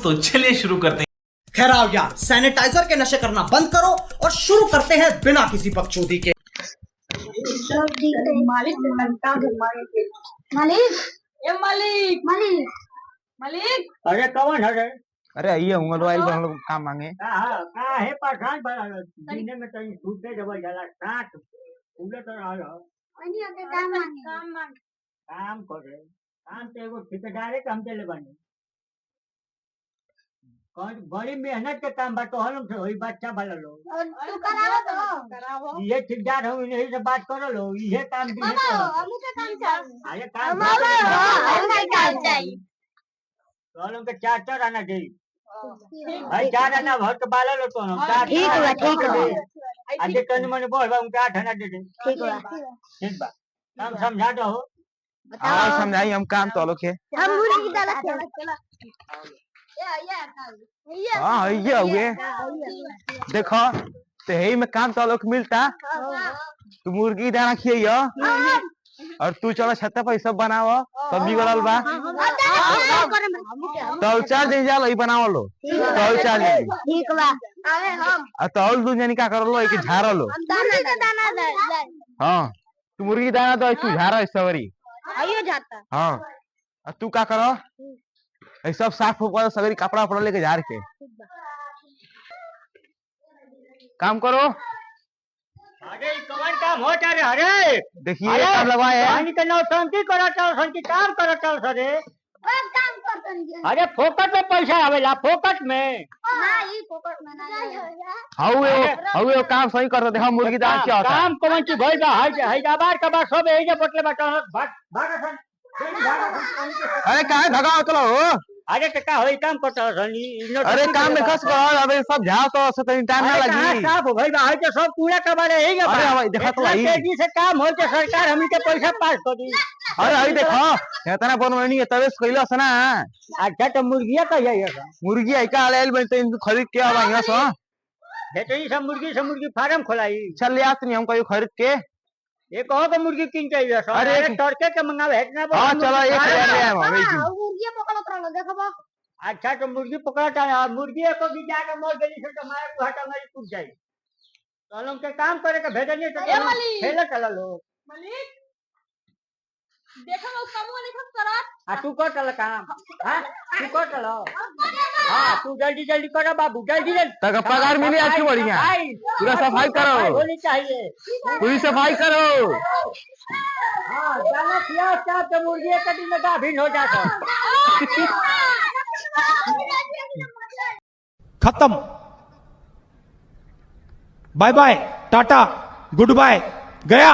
तो चलिए शुरू करते हैं। खैर आओ यार, सैनिटाइजर के नशे करना बंद करो और शुरू करते हैं बिना किसी बकचोदी के। मालिक मालिक ए मालिक मालिक मालिक अरे कौन है रे? अरे आइए हूँ लोग हम लोग काम मांगे। का है पठान बड़ा दिन में तो छूटे जब जला साथ पूरे तो रहा अनि अके काम काम करे काम तो एगो ठेकेदार के हम चले बने कौन बड़ी मेहनत के काम बा तो हम से होई बच्चा वाला लोग और तू करावो ये ठेकेदार हम इन्हीं से बात करो लो ये काम भी है हमू के काम चाहिए अरे काम हम काम चाहिए तो हम के चार चार आना चाहिए भाई चार आना भर के बाला लो तो हम चार ठीक बा आज कन मन बोल बा उनके 8 आना दे दे ठीक बा काम समझा दो हाँ समझाई हम काम तो लोग है। हम मुर्गी डाला चला हाँ ये हुए देखो तो यही में काम तो लोग मिलता तू मुर्गी दाना खिया और तू चलो छत पर सब बनाओ सब बिगड़ल बा तो चार दिन जा लो बनाओ लो तो चार दिन ठीक बा आवे हम तौल दू जनी का कर लो एक झाड़ लो दाना दे हाँ तू मुर्गी दाना दो तू झाड़ सवरी आइयो जाता हाँ और तू का करो ये सब साफ ऊपर सगरी कपड़ा उपड़ा लेके झाड़ के काम करो। अरे कौन काम होता रे? अरे देखिए काम लगवाए है पानी के नौटंकी करता संकी काम करता सरे काम करतन अरे फोकट में पैसा आवेला फोकट में ना ई पोकट में ना हवे काम सही कर दे हम मुर्गी दाना क्या होता काम कौन ची भइल बा हैदराबाद का बा सब एजे बटले बटा भागसन अरे काहे धगा चलो अरे टका होई काम करता सनी अरे काम में कस करो अबे सब झाड़ तो सतनी टाइम ना लगी साफ हो भइल बा है सब पूरा कबाड़े है अरे भाई देखा तो भाई तेजी से काम हो के सरकार हमनी के पैसा पास कर दी अरे भाई देखो इतना बनवनी है तबे कइला सना अच्छा तो मुर्गिया कहिया ये मुर्गी है का लेल बन तो खरीद के आवा यहां से भेटई सब मुर्गी फार्म खोलाई चल ले आत नहीं हम कहियो खरीद के एक और मुर्गी किन चाहिए सर अरे तड़के के मंगावे है ना हां चलो 1000 ले आवा भाई मुर्गी पकड़त रहलो देखबो अच्छा तो मुर्गी पकड़ता है मुर्गी को भी जाके मोर गली से तो मारे को हटा मेरी टूट जाए तो हम के काम करे के भेजनी तो खेले चला लो मालिक देखो वो कामो नहीं करत आ तू कर चल काम हां तू कर चलो हां तू जल्दी जल्दी करो बाबू जल्दी तक पगार मिले आज की बढ़िया पूरा सफाई करो होनी चाहिए पूरी सफाई करो हां जाना खिया चाप तो मुर्गी एक दिन में गाभिन हो जाता खत्म bye bye tata goodbye गया।